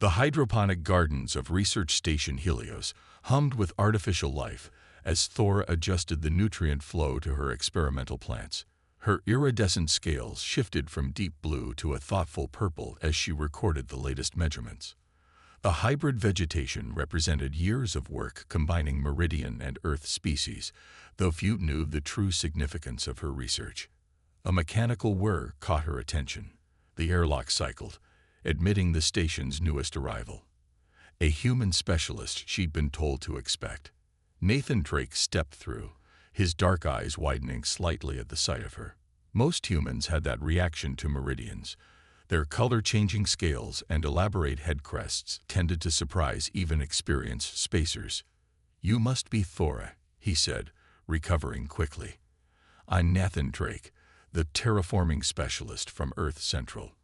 The hydroponic gardens of Research Station Helios hummed with artificial life as Thora adjusted the nutrient flow to her experimental plants. Her iridescent scales shifted from deep blue to a thoughtful purple as she recorded the latest measurements. The hybrid vegetation represented years of work combining Meridian and Earth species, though few knew the true significance of her research. A mechanical whir caught her attention. The airlock cycled, admitting the station's newest arrival. A human specialist she'd been told to expect. Nathan Drake stepped through, his dark eyes widening slightly at the sight of her. Most humans had that reaction to Meridians. Their color-changing scales and elaborate head crests tended to surprise even experienced spacers. "You must be Thora," he said, recovering quickly. "I'm Nathan Drake, the terraforming specialist from Earth Central."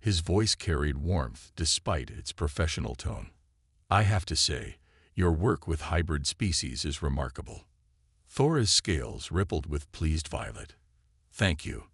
His voice carried warmth despite its professional tone. "I have to say, your work with hybrid species is remarkable." Thora's scales rippled with pleased violet. "Thank you.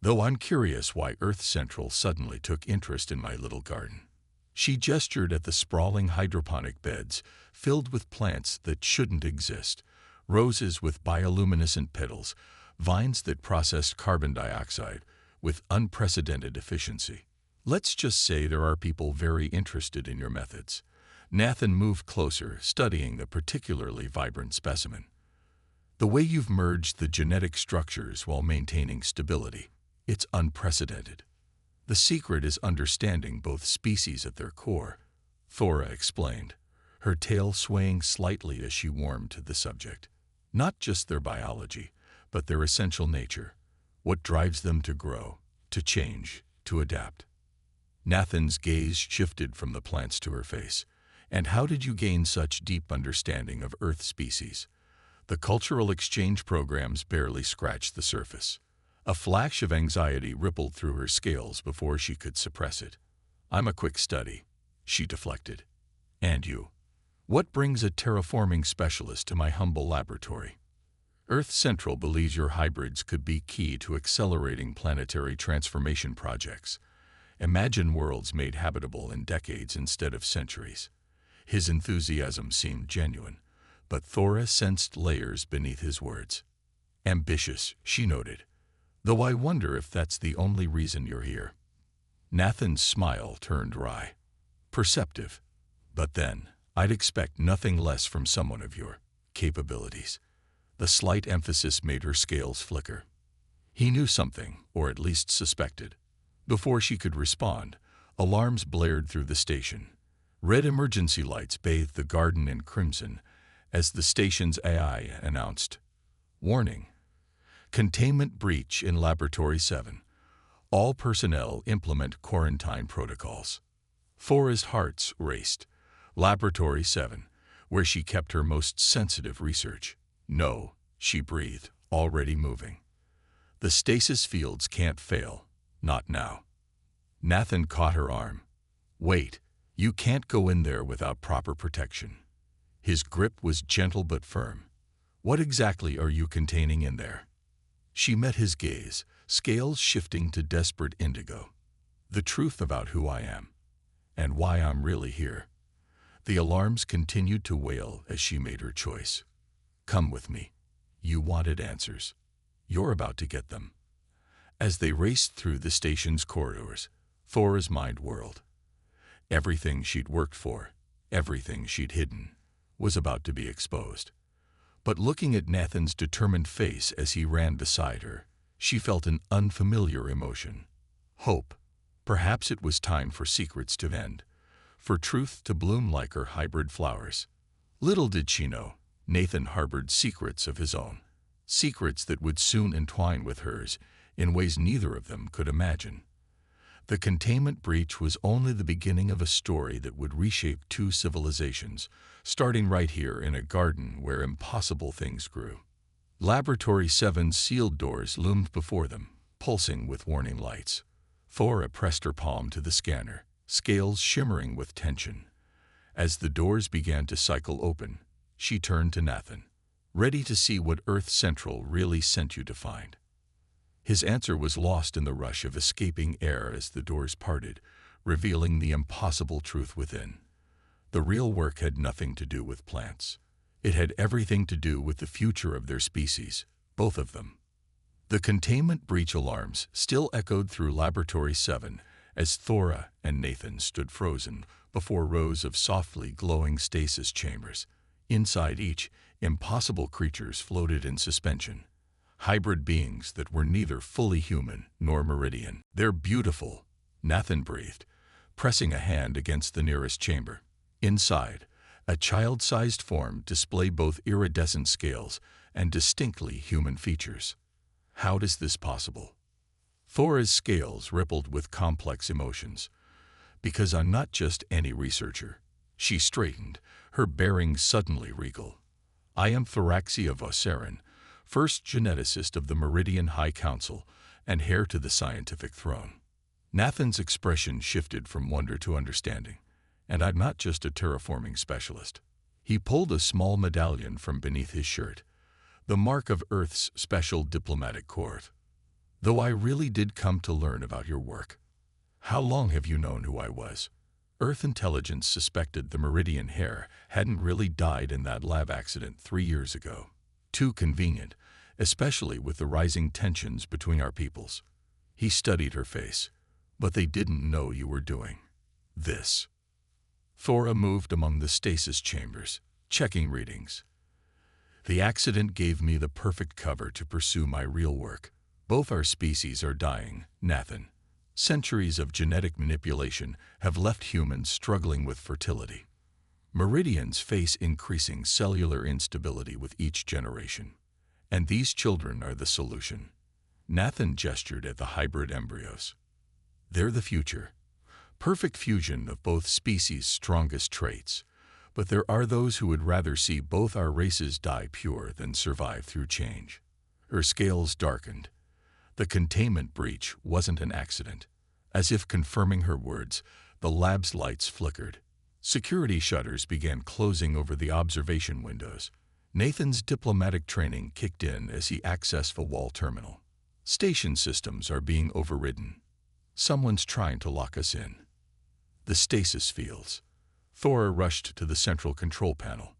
Though I'm curious why Earth Central suddenly took interest in my little garden." She gestured at the sprawling hydroponic beds filled with plants that shouldn't exist, roses with bioluminescent petals, vines that processed carbon dioxide with unprecedented efficiency. "Let's just say there are people very interested in your methods." Nathan moved closer, studying the particularly vibrant specimen. "The way you've merged the genetic structures while maintaining stability. It's unprecedented. The secret is understanding both species at their core," Thora explained, her tail swaying slightly as she warmed to the subject. "Not just their biology, but their essential nature, what drives them to grow, to change, to adapt." Nathan's gaze shifted from the plants to her face. "And how did you gain such deep understanding of Earth species?" The cultural exchange programs barely scratched the surface. A flash of anxiety rippled through her scales before she could suppress it. "I'm a quick study," she deflected. "And you? What brings a terraforming specialist to my humble laboratory?" "Earth Central believes your hybrids could be key to accelerating planetary transformation projects. Imagine worlds made habitable in decades instead of centuries." His enthusiasm seemed genuine, but Thora sensed layers beneath his words. "Ambitious," she noted. "Though I wonder if that's the only reason you're here." Nathan's smile turned wry. "Perceptive. But then, I'd expect nothing less from someone of your capabilities." The slight emphasis made her scales flicker. He knew something, or at least suspected. Before she could respond, alarms blared through the station. Red emergency lights bathed the garden in crimson as the station's AI announced, "Warning. Containment breach in Laboratory 7. All personnel implement quarantine protocols." Thora's heart raced. Laboratory 7, where she kept her most sensitive research. "No," she breathed, already moving. "The stasis fields can't fail. Not now." Nathan caught her arm. "Wait, you can't go in there without proper protection." His grip was gentle but firm. "What exactly are you containing in there?" She met his gaze, scales shifting to desperate indigo. "The truth about who I am, and why I'm really here." The alarms continued to wail as she made her choice. "Come with me. You wanted answers. You're about to get them." As they raced through the station's corridors, Thora's mind whirled. Everything she'd worked for, everything she'd hidden, was about to be exposed. But looking at Nathan's determined face as he ran beside her, she felt an unfamiliar emotion. Hope. Perhaps it was time for secrets to end, for truth to bloom like her hybrid flowers. Little did she know, Nathan harbored secrets of his own. Secrets that would soon entwine with hers in ways neither of them could imagine. The containment breach was only the beginning of a story that would reshape two civilizations, starting right here in a garden where impossible things grew. Laboratory 7's sealed doors loomed before them, pulsing with warning lights. Thora pressed her palm to the scanner, scales shimmering with tension. As the doors began to cycle open, she turned to Nathan, ready to see what Earth Central really sent you to find. His answer was lost in the rush of escaping air as the doors parted, revealing the impossible truth within. The real work had nothing to do with plants. It had everything to do with the future of their species, both of them. The containment breach alarms still echoed through Laboratory 7 as Thora and Nathan stood frozen before rows of softly glowing stasis chambers. Inside each, impossible creatures floated in suspension, hybrid beings that were neither fully human nor meridian. "They're beautiful," Nathan breathed, pressing a hand against the nearest chamber. Inside, a child-sized form displayed both iridescent scales and distinctly human features. "How is this possible?" Thora's scales rippled with complex emotions. "Because I'm not just any researcher." She straightened, her bearing suddenly regal. "I am Thoraxia Vocerin, first geneticist of the Meridian High Council and heir to the scientific throne." Nathan's expression shifted from wonder to understanding. "And I'm not just a terraforming specialist." He pulled a small medallion from beneath his shirt, the mark of Earth's Special Diplomatic Corps. "Though I really did come to learn about your work." "How long have you known who I was?" Earth intelligence suspected the Meridian heir hadn't really died in that lab accident 3 years ago. Too convenient, especially with the rising tensions between our peoples. He studied her face. "But they didn't know you were doing this." Thora moved among the stasis chambers, checking readings. "The accident gave me the perfect cover to pursue my real work. Both our species are dying, Nathan. Centuries of genetic manipulation have left humans struggling with fertility. Meridians face increasing cellular instability with each generation. And these children are the solution." Nathan gestured at the hybrid embryos. "They're the future. Perfect fusion of both species' strongest traits. But there are those who would rather see both our races die pure than survive through change." Her scales darkened. The containment breach wasn't an accident. As if confirming her words, the lab's lights flickered. Security shutters began closing over the observation windows. Nathan's diplomatic training kicked in as he accessed the wall terminal. "Station systems are being overridden. Someone's trying to lock us in." The stasis fields. Thora rushed to the central control panel.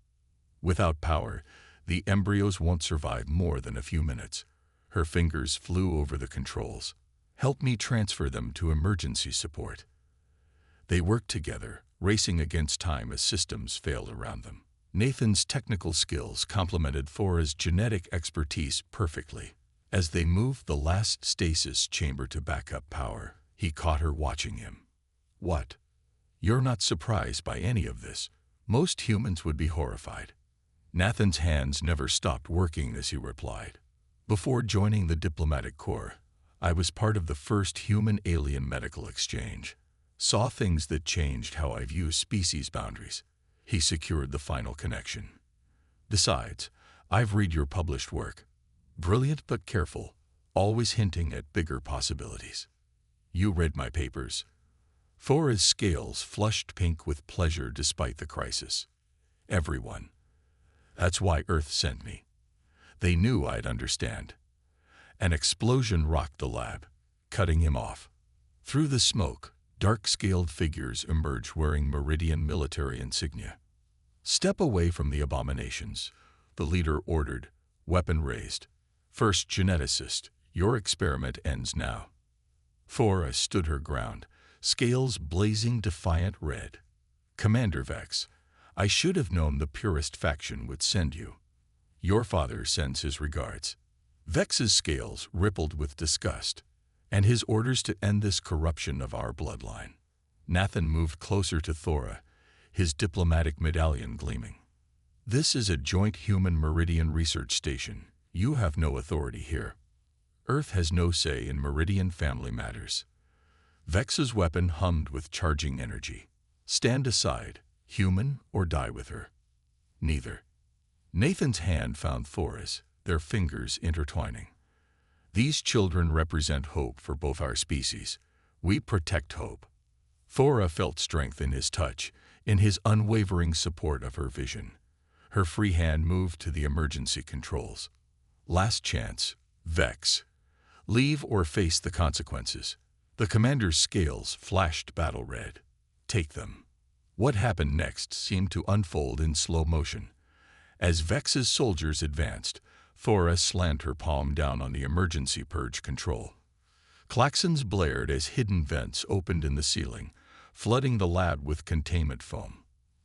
"Without power, the embryos won't survive more than a few minutes." Her fingers flew over the controls. "Help me transfer them to emergency support." They worked together, racing against time as systems failed around them. Nathan's technical skills complemented Thora's genetic expertise perfectly. As they moved the last stasis chamber to backup power, he caught her watching him. "What? You're not surprised by any of this?" Most humans would be horrified. Nathan's hands never stopped working as he replied. "Before joining the diplomatic corps, I was part of the first human-alien medical exchange. Saw things that changed how I view species boundaries." He secured the final connection. "Besides, I've read your published work. Brilliant but careful, always hinting at bigger possibilities." "You read my papers." Thora's scales flushed pink with pleasure despite the crisis. "Everyone. That's why Earth sent me. They knew I'd understand." An explosion rocked the lab, cutting him off. Through the smoke, dark-scaled figures emerged wearing Meridian military insignia. "Step away from the abominations," the leader ordered, weapon raised. "First geneticist, your experiment ends now." Thora stood her ground, scales blazing defiant red. "Commander Vex, I should have known the purest faction would send you. Your father sends his regards." Vex's scales rippled with disgust. "And his orders to end this corruption of our bloodline." Nathan moved closer to Thora, his diplomatic medallion gleaming. "This is a joint human Meridian research station. You have no authority here. Earth has no say in Meridian family matters." Vex's weapon hummed with charging energy. "Stand aside, human, or die with her." "Neither." Nathan's hand found Thora's, their fingers intertwining. "These children represent hope for both our species. We protect hope." Thora felt strength in his touch, in his unwavering support of her vision. Her free hand moved to the emergency controls. "Last chance, Vex. Leave or face the consequences." The commander's scales flashed battle red. Take them. What happened next seemed to unfold in slow motion. As Vex's soldiers advanced, Thora slammed her palm down on the emergency purge control. Klaxons blared as hidden vents opened in the ceiling, flooding the lab with containment foam.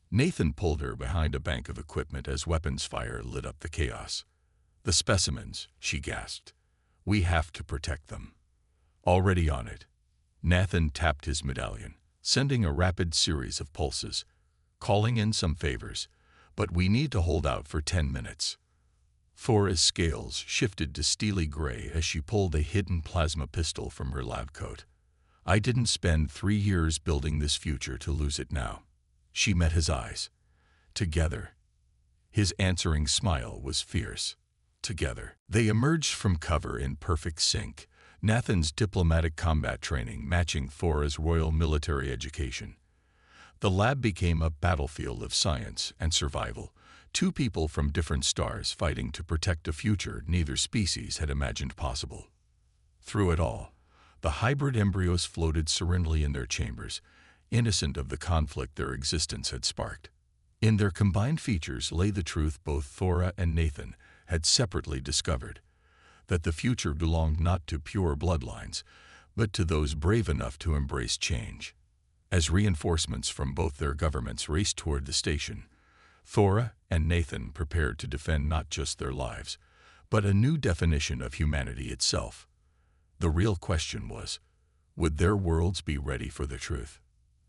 Nathan pulled her behind a bank of equipment as weapons fire lit up the chaos. "The specimens," she gasped. "We have to protect them." "Already on it." Nathan tapped his medallion, sending a rapid series of pulses, calling in some favors, but we need to hold out for 10 minutes. Thora's scales shifted to steely gray as she pulled a hidden plasma pistol from her lab coat. "I didn't spend 3 years building this future to lose it now." She met his eyes. "Together." His answering smile was fierce. Together. They emerged from cover in perfect sync, Nathan's diplomatic combat training matching Thora's royal military education. The lab became a battlefield of science and survival, two people from different stars fighting to protect a future neither species had imagined possible. Through it all, the hybrid embryos floated serenely in their chambers, innocent of the conflict their existence had sparked. In their combined features lay the truth both Thora and Nathan had separately discovered, that the future belonged not to pure bloodlines, but to those brave enough to embrace change. As reinforcements from both their governments raced toward the station, Thora and Nathan prepared to defend not just their lives, but a new definition of humanity itself. The real question was, would their worlds be ready for the truth?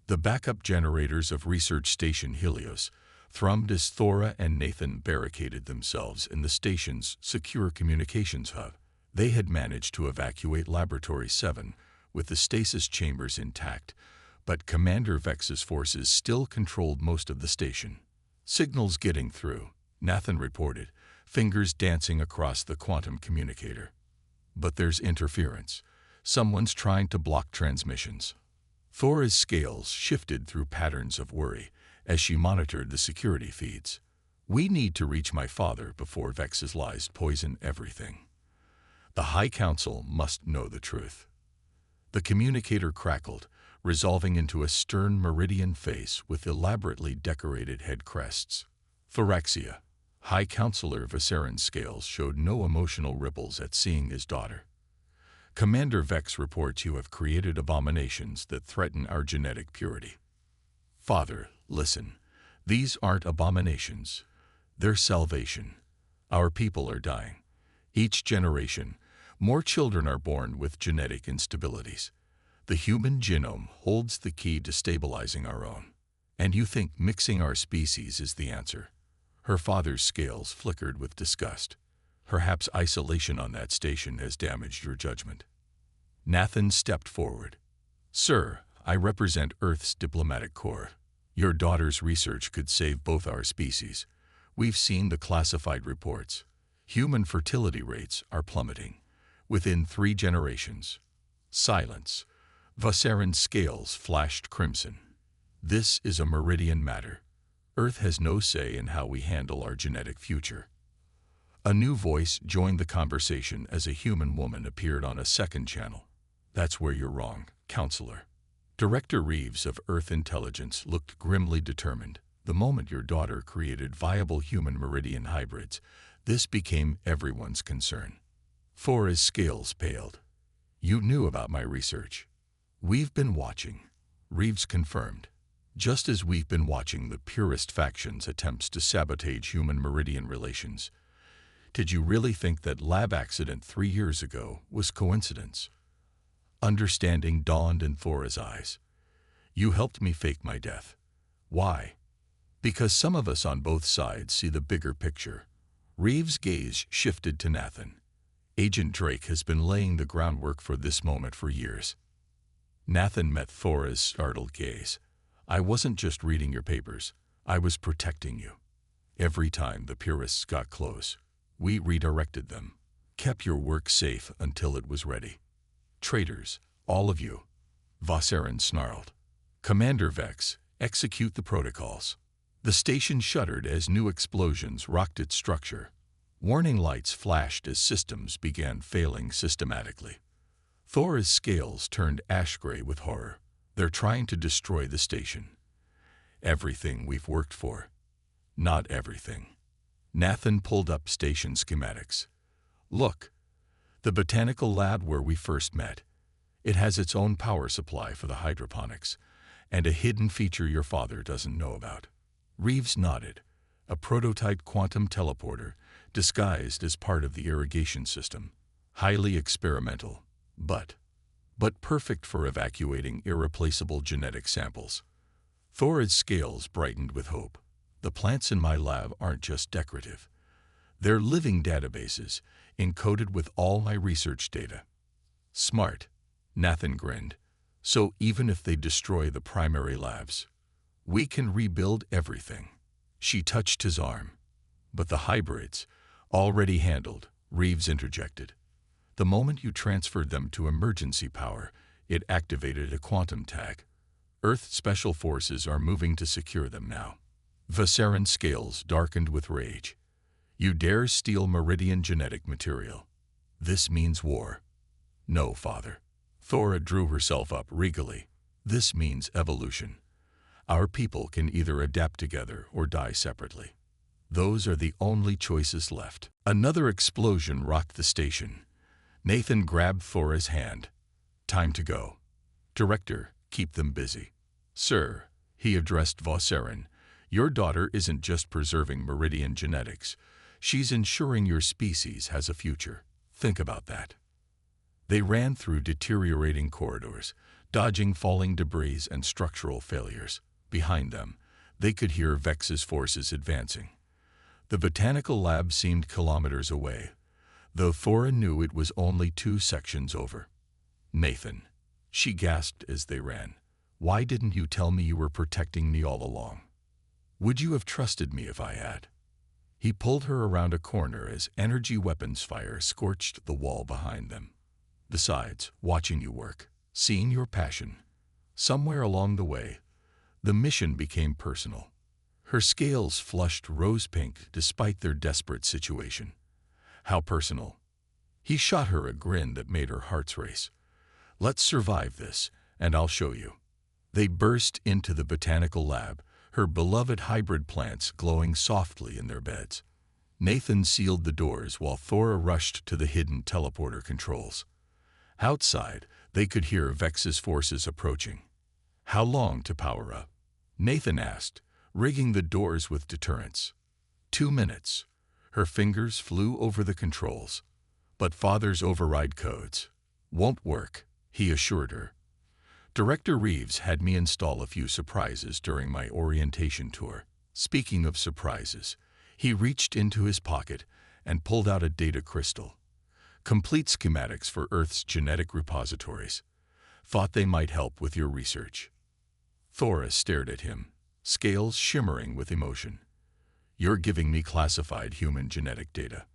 The backup generators of Research Station Helios thrummed as Thora and Nathan barricaded themselves in the station's secure communications hub. They had managed to evacuate Laboratory 7 with the stasis chambers intact, but Commander Vex's forces still controlled most of the station. "Signals getting through," Nathan reported, fingers dancing across the quantum communicator. "But there's interference. Someone's trying to block transmissions." Thora's scales shifted through patterns of worry as she monitored the security feeds. "We need to reach my father before Vex's lies poison everything. The High Council must know the truth." The communicator crackled, resolving into a stern meridian face with elaborately decorated head crests. "Thoraxia." High Counselor Viseran's scales showed no emotional ripples at seeing his daughter. "Commander Vex reports you have created abominations that threaten our genetic purity." "Father, listen. These aren't abominations. They're salvation. Our people are dying. Each generation, more children are born with genetic instabilities. The human genome holds the key to stabilizing our own. And you think mixing our species is the answer?" Her father's scales flickered with disgust. "Perhaps isolation on that station has damaged your judgment." Nathan stepped forward. "Sir, I represent Earth's diplomatic corps. Your daughter's research could save both our species. We've seen the classified reports. Human fertility rates are plummeting. Within 3 generations." Silence. Viseran's scales flashed crimson. "This is a meridian matter. Earth has no say in how we handle our genetic future." A new voice joined the conversation as a human woman appeared on a second channel. "That's where you're wrong, Counselor." Director Reeves of Earth Intelligence looked grimly determined. "The moment your daughter created viable human meridian hybrids, this became everyone's concern." Thora's scales paled. "You knew about my research." "We've been watching," Reeves confirmed. "Just as we've been watching the purest faction's attempts to sabotage human meridian relations. Did you really think that lab accident 3 years ago was coincidence?" Understanding dawned in Thora's eyes. "You helped me fake my death. Why?" "Because some of us on both sides see the bigger picture." Reeves' gaze shifted to Nathan. "Agent Drake has been laying the groundwork for this moment for years." Nathan met Thora's startled gaze. "I wasn't just reading your papers. I was protecting you. Every time the purists got close, we redirected them. Kept your work safe until it was ready." "Traitors, all of you," Viseran snarled. "Commander Vex, execute the protocols." The station shuddered as new explosions rocked its structure. Warning lights flashed as systems began failing systematically. Thora's scales turned ash-gray with horror. They're trying to destroy the station. Everything we've worked for. Not everything. Nathan pulled up station schematics. Look, the botanical lab where we first met. It has its own power supply for the hydroponics, and a hidden feature your father doesn't know about. Reeves nodded. A prototype quantum teleporter, disguised as part of the irrigation system. Highly experimental, but perfect for evacuating irreplaceable genetic samples. Thora's scales brightened with hope. The plants in my lab aren't just decorative. They're living databases, encoded with all my research data. Smart, Nathan grinned. So even if they destroy the primary labs, we can rebuild everything. She touched his arm. But the hybrids, already handled, Reeves interjected. The moment you transferred them to emergency power, it activated a quantum tag. Earth Special Forces are moving to secure them now. Visceran's scales darkened with rage. You dare steal Meridian genetic material. This means war. No, Father. Thora drew herself up regally. This means evolution. Our people can either adapt together or die separately. Those are the only choices left. Another explosion rocked the station. Nathan grabbed Thora's hand. Time to go. Director, keep them busy. Sir, he addressed Visceran, your daughter isn't just preserving Meridian genetics. She's ensuring your species has a future. Think about that. They ran through deteriorating corridors, dodging falling debris and structural failures. Behind them, they could hear Vex's forces advancing. The botanical lab seemed kilometers away, though Thora knew it was only 2 sections over. Nathan, she gasped as they ran. Why didn't you tell me you were protecting me all along? Would you have trusted me if I had? He pulled her around a corner as energy weapons fire scorched the wall behind them. Besides, watching you work, seeing your passion, somewhere along the way, the mission became personal. Her scales flushed rose-pink despite their desperate situation. How personal? He shot her a grin that made her heart race. Let's survive this, and I'll show you. They burst into the botanical lab, her beloved hybrid plants glowing softly in their beds. Nathan sealed the doors while Thora rushed to the hidden teleporter controls. Outside, they could hear Vex's forces approaching. How long to power up? Nathan asked, rigging the doors with deterrents. 2 minutes. Her fingers flew over the controls. But Father's override codes won't work, he assured her. Director Reeves had me install a few surprises during my orientation tour. Speaking of surprises, he reached into his pocket and pulled out a data crystal. Complete schematics for Earth's genetic repositories. Thought they might help with your research. Thora stared at him, scales shimmering with emotion. You're giving me classified human genetic data.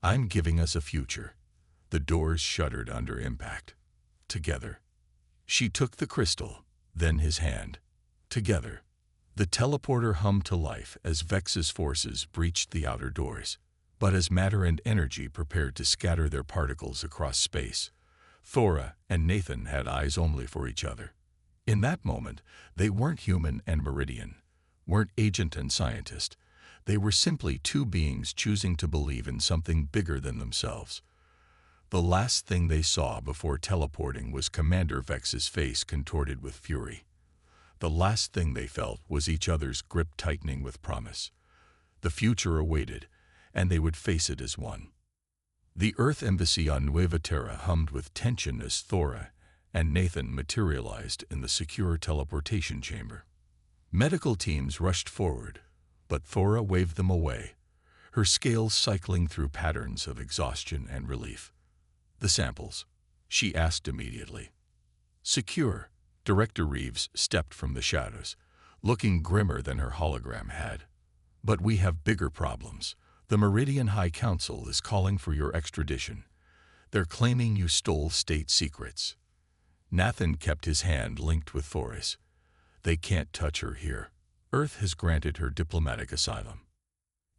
I'm giving us a future. The doors shuddered under impact. Together. She took the crystal, then his hand. Together. The teleporter hummed to life as Vex's forces breached the outer doors. But as matter and energy prepared to scatter their particles across space, Thora and Nathan had eyes only for each other. In that moment, they weren't human and Meridian, weren't agent and scientist. They were simply 2 beings choosing to believe in something bigger than themselves. The last thing they saw before teleporting was Commander Vex's face contorted with fury. The last thing they felt was each other's grip tightening with promise. The future awaited, and they would face it as one. The Earth Embassy on Nueva Terra hummed with tension as Thora and Nathan materialized in the secure teleportation chamber. Medical teams rushed forward, but Thora waved them away, her scales cycling through patterns of exhaustion and relief. The samples, she asked immediately. Secure. Director Reeves stepped from the shadows, looking grimmer than her hologram had. But we have bigger problems. The Meridian High Council is calling for your extradition. They're claiming you stole state secrets. Nathan kept his hand linked with Thora's. They can't touch her here. Earth has granted her diplomatic asylum.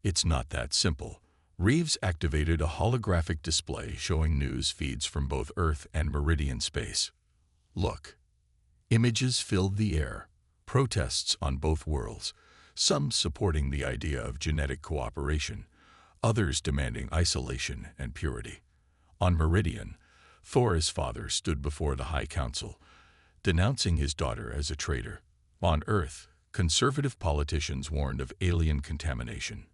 It's not that simple, Reeves activated a holographic display showing news feeds from both Earth and Meridian space. Look. Images filled the air, protests on both worlds, some supporting the idea of genetic cooperation, others demanding isolation and purity. On Meridian, Thor's father stood before the High Council, denouncing his daughter as a traitor. On Earth, conservative politicians warned of alien contamination.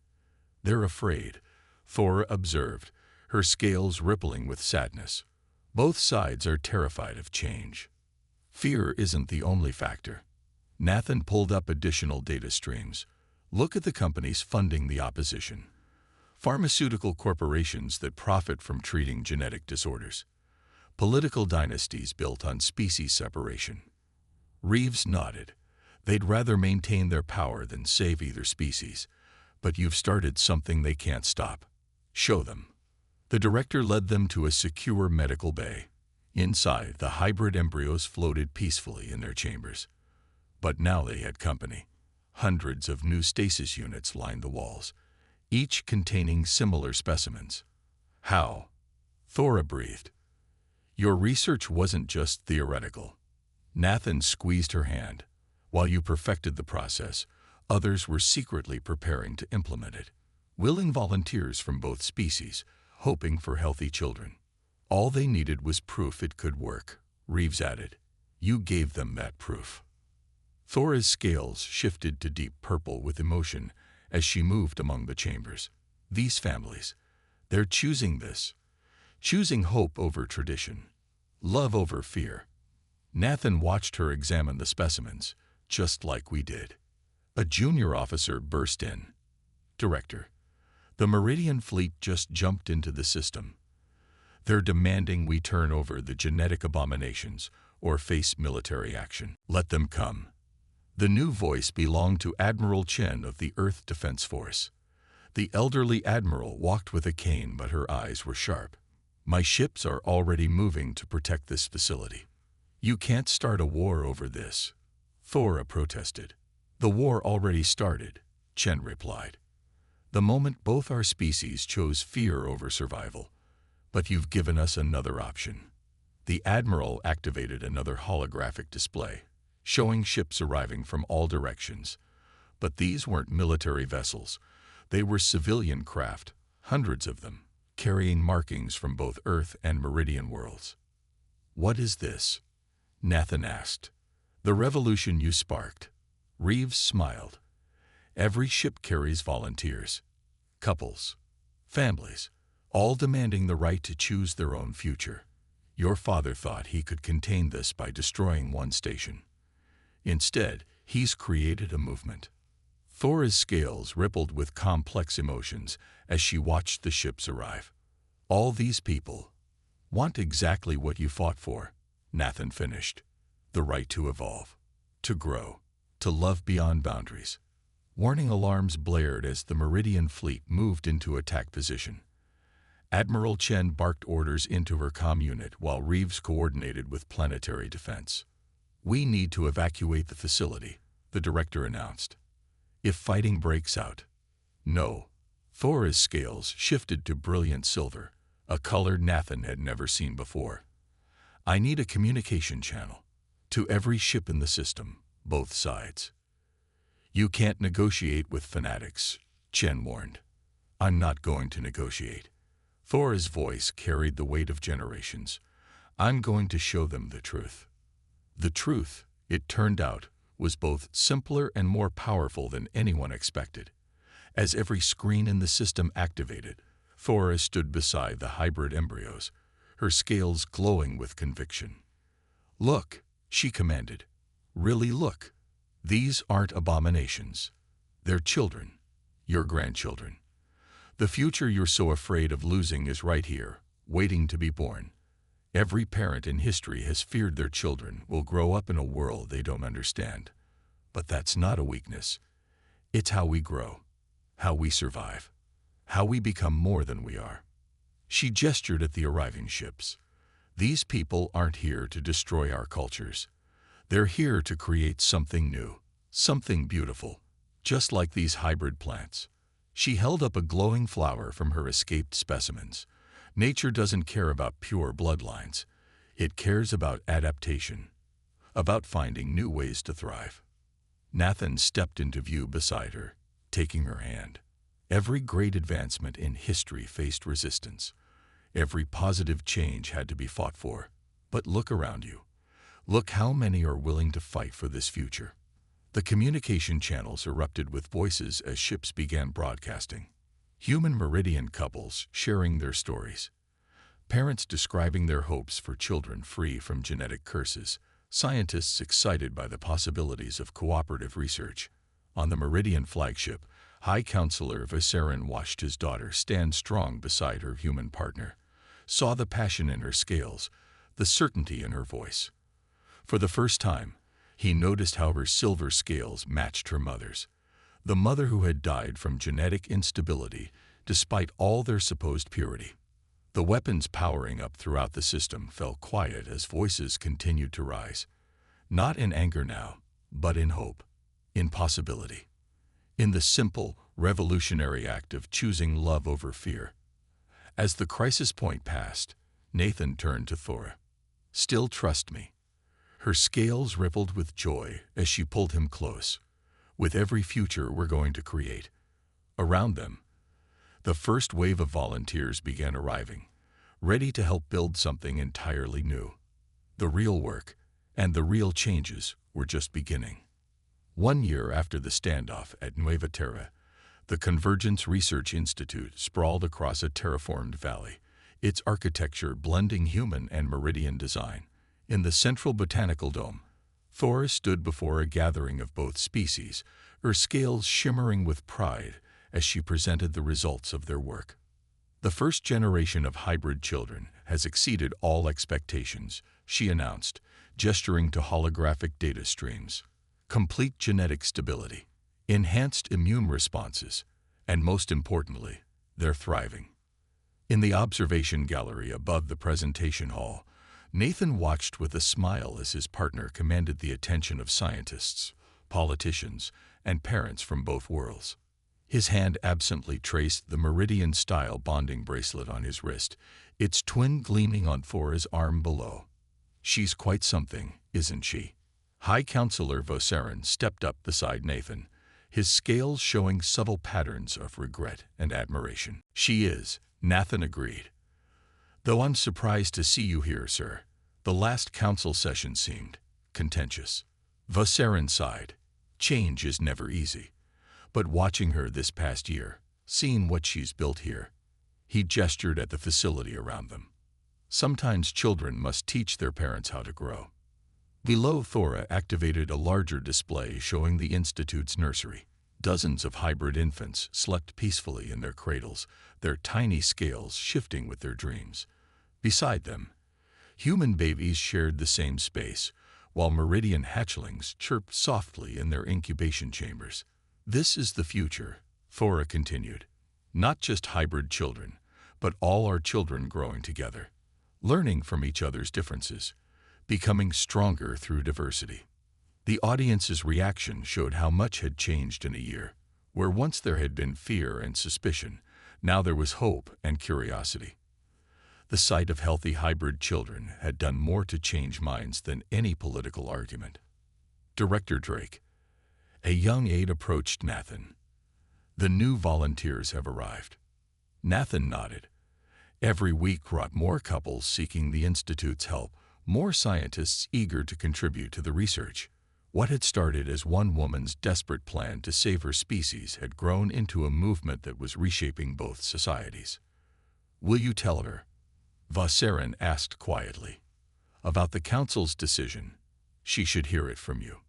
They're afraid, Thor observed, her scales rippling with sadness. Both sides are terrified of change. Fear isn't the only factor. Nathan pulled up additional data streams. Look at the companies funding the opposition. Pharmaceutical corporations that profit from treating genetic disorders. Political dynasties built on species separation. Reeves nodded. They'd rather maintain their power than save either species. But you've started something they can't stop. Show them. The director led them to a secure medical bay. Inside, the hybrid embryos floated peacefully in their chambers. But now they had company. Hundreds of new stasis units lined the walls, each containing similar specimens. How? Thora breathed. Your research wasn't just theoretical. Nathan squeezed her hand. While you perfected the process, others were secretly preparing to implement it. Willing volunteers from both species, hoping for healthy children. All they needed was proof it could work, Reeves added. You gave them that proof. Thora's scales shifted to deep purple with emotion as she moved among the chambers. These families, they're choosing this. Choosing hope over tradition. Love over fear. Nathan watched her examine the specimens, just like we did. A junior officer burst in. Director, the Meridian fleet just jumped into the system. They're demanding we turn over the genetic abominations or face military action. Let them come. The new voice belonged to Admiral Chen of the Earth Defense Force. The elderly admiral walked with a cane, but her eyes were sharp. My ships are already moving to protect this facility. You can't start a war over this, Thora protested. The war already started, Chen replied. The moment both our species chose fear over survival. But you've given us another option. The Admiral activated another holographic display, showing ships arriving from all directions. But these weren't military vessels. They were civilian craft, hundreds of them, carrying markings from both Earth and Meridian worlds. What is this? Nathan asked. The revolution you sparked. Reeves smiled. Every ship carries volunteers, couples, families, all demanding the right to choose their own future. Your father thought he could contain this by destroying one station. Instead, he's created a movement. Thora's scales rippled with complex emotions as she watched the ships arrive. All these people want exactly what you fought for, Nathan finished. The right to evolve, to grow, to love beyond boundaries. Warning alarms blared as the Meridian fleet moved into attack position. Admiral Chen barked orders into her comm unit while Reeves coordinated with planetary defense. We need to evacuate the facility, the director announced. If fighting breaks out. No. Thora's scales shifted to brilliant silver, a color Nathan had never seen before. I need a communication channel. To every ship in the system, both sides. You can't negotiate with fanatics, Chen warned. I'm not going to negotiate. Thora's voice carried the weight of generations. I'm going to show them the truth. The truth, it turned out, was both simpler and more powerful than anyone expected. As every screen in the system activated, Thora stood beside the hybrid embryos, her scales glowing with conviction. Look, she commanded. Really look. These aren't abominations. They're children, your grandchildren. The future you're so afraid of losing is right here, waiting to be born. Every parent in history has feared their children will grow up in a world they don't understand. But that's not a weakness. It's how we grow, how we survive, how we become more than we are. She gestured at the arriving ships. These people aren't here to destroy our cultures. They're here to create something new, something beautiful, just like these hybrid plants. She held up a glowing flower from her escaped specimens. Nature doesn't care about pure bloodlines. It cares about adaptation, about finding new ways to thrive. Nathan stepped into view beside her, taking her hand. Every great advancement in history faced resistance. Every positive change had to be fought for. But look around you. Look how many are willing to fight for this future. The communication channels erupted with voices as ships began broadcasting. Human Meridian couples sharing their stories. Parents describing their hopes for children free from genetic curses. Scientists excited by the possibilities of cooperative research. On the Meridian flagship, High Counselor Voserin watched his daughter stand strong beside her human partner, saw the passion in her scales, the certainty in her voice. For the first time, he noticed how her silver scales matched her mother's, the mother who had died from genetic instability despite all their supposed purity. The weapons powering up throughout the system fell quiet as voices continued to rise, not in anger now, but in hope, in possibility, in the simple, revolutionary act of choosing love over fear. As the crisis point passed, Nathan turned to Thora. "Still trust me." Her scales rippled with joy as she pulled him close. "With every future we're going to create." Around them, the first wave of volunteers began arriving, ready to help build something entirely new. The real work and the real changes were just beginning. 1 year after the standoff at Nueva Terra, the Convergence Research Institute sprawled across a terraformed valley, its architecture blending human and Meridian design. In the central botanical dome, Thora stood before a gathering of both species, her scales shimmering with pride as she presented the results of their work. "The first generation of hybrid children has exceeded all expectations," she announced, gesturing to holographic data streams. "Complete genetic stability, enhanced immune responses, and most importantly, they're thriving." In the observation gallery above the presentation hall, Nathan watched with a smile as his partner commanded the attention of scientists, politicians, and parents from both worlds. His hand absently traced the Meridian-style bonding bracelet on his wrist, its twin gleaming on Thora's arm below. "She's quite something, isn't she?" High Counselor Voserin stepped up beside Nathan, his scales showing subtle patterns of regret and admiration. "She is," Nathan agreed. "Though I'm surprised to see you here, sir. The last council session seemed contentious." Voserin sighed. "Change is never easy. But watching her this past year, seeing what she's built here," he gestured at the facility around them. "Sometimes children must teach their parents how to grow." Below, Thora activated a larger display showing the Institute's nursery. Dozens of hybrid infants slept peacefully in their cradles, their tiny scales shifting with their dreams. Beside them, human babies shared the same space, while Meridian hatchlings chirped softly in their incubation chambers. "This is the future," Thora continued. "Not just hybrid children, but all our children growing together, learning from each other's differences, becoming stronger through diversity." The audience's reaction showed how much had changed in a year. Where once there had been fear and suspicion, now there was hope and curiosity. The sight of healthy hybrid children had done more to change minds than any political argument. Director Drake, a young aide, approached Nathan. "The new volunteers have arrived." Nathan nodded. Every week brought more couples seeking the Institute's help, more scientists eager to contribute to the research. What had started as one woman's desperate plan to save her species had grown into a movement that was reshaping both societies. "Will you tell her?" Voserin asked quietly. "About the Council's decision. She should hear it from you."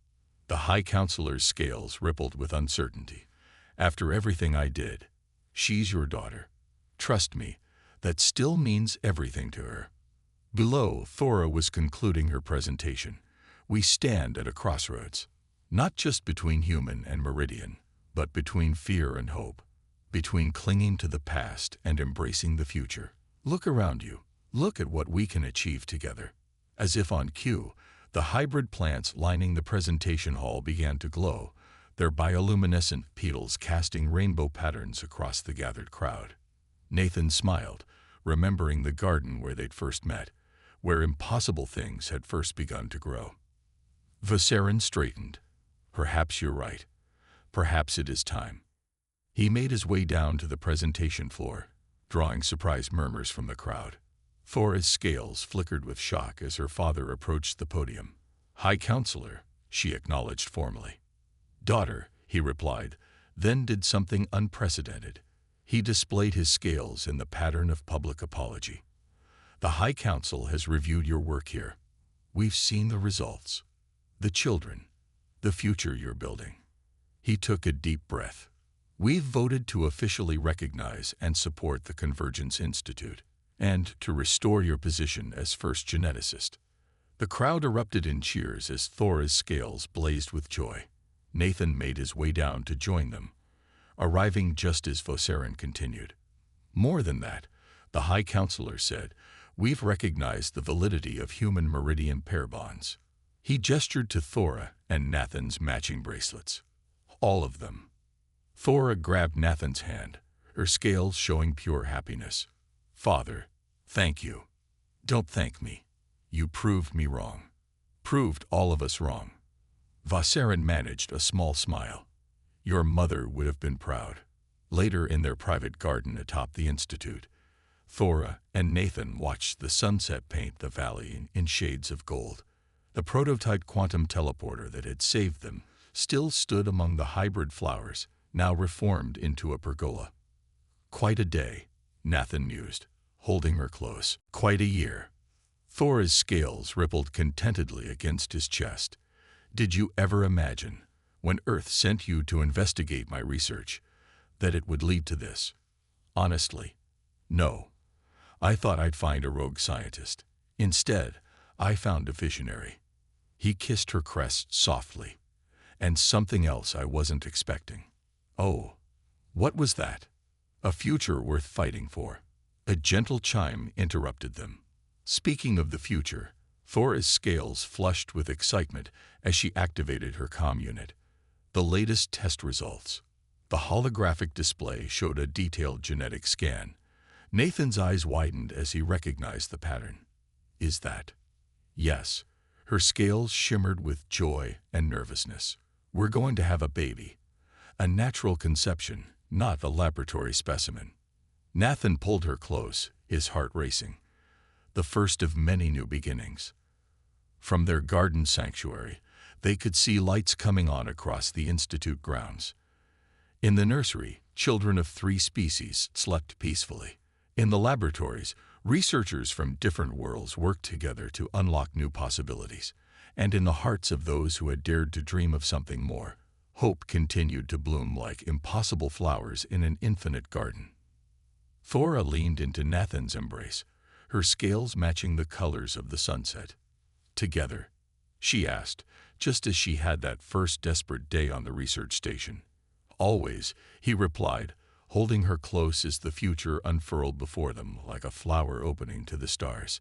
The High Counselor's scales rippled with uncertainty. "After everything I did, she's your daughter. Trust me, that still means everything to her." Below, Thora was concluding her presentation. "We stand at a crossroads, not just between human and Meridian, but between fear and hope, between clinging to the past and embracing the future. Look around you. Look at what we can achieve together." As if on cue, the hybrid plants lining the presentation hall began to glow, their bioluminescent petals casting rainbow patterns across the gathered crowd. Nathan smiled, remembering the garden where they'd first met, where impossible things had first begun to grow. Vocerin straightened. Perhaps you're right. Perhaps it is time. He made his way down to the presentation floor, drawing surprised murmurs from the crowd. Thora's scales flickered with shock as her father approached the podium. "High Counselor," she acknowledged formally. "Daughter," he replied, then did something unprecedented. He displayed his scales in the pattern of public apology. "The High Council has reviewed your work here. We've seen the results. The children, the future you're building." He took a deep breath. "We've voted to officially recognize and support the Convergence Institute, and to restore your position as first geneticist." The crowd erupted in cheers as Thora's scales blazed with joy. Nathan made his way down to join them, arriving just as Vocerin continued. "More than that," the High Counselor said, "we've recognized the validity of human meridian pair bonds." He gestured to Thora and Nathan's matching bracelets. "All of them." Thora grabbed Nathan's hand, her scales showing pure happiness. "Father, thank you." "Don't thank me. You proved me wrong. Proved all of us wrong." Vocerin managed a small smile. "Your mother would have been proud." Later in their private garden atop the Institute, Thora and Nathan watched the sunset paint the valley in shades of gold. The prototype quantum teleporter that had saved them still stood among the hybrid flowers, now reformed into a pergola. "Quite a day," Nathan mused, holding her close. "Quite a year." Thora's scales rippled contentedly against his chest. "Did you ever imagine, when Earth sent you to investigate my research, that it would lead to this?" "Honestly, no. I thought I'd find a rogue scientist. Instead, I found a visionary." He kissed her crest softly. "And something else I wasn't expecting." "Oh, what was that?" "A future worth fighting for." A gentle chime interrupted them. Speaking of the future, Thora's scales flushed with excitement as she activated her comm unit. The latest test results. The holographic display showed a detailed genetic scan. Nathan's eyes widened as he recognized the pattern. "Is that?" "Yes." Her scales shimmered with joy and nervousness. "We're going to have a baby. A natural conception, not a laboratory specimen." Nathan pulled her close, his heart racing. The first of many new beginnings. From their garden sanctuary, they could see lights coming on across the Institute grounds. In the nursery, children of 3 species slept peacefully. In the laboratories, researchers from different worlds worked together to unlock new possibilities. And in the hearts of those who had dared to dream of something more, hope continued to bloom like impossible flowers in an infinite garden. Thora leaned into Nathan's embrace, her scales matching the colors of the sunset. "Together?" she asked, just as she had that first desperate day on the research station. "Always," he replied, holding her close as the future unfurled before them like a flower opening to the stars.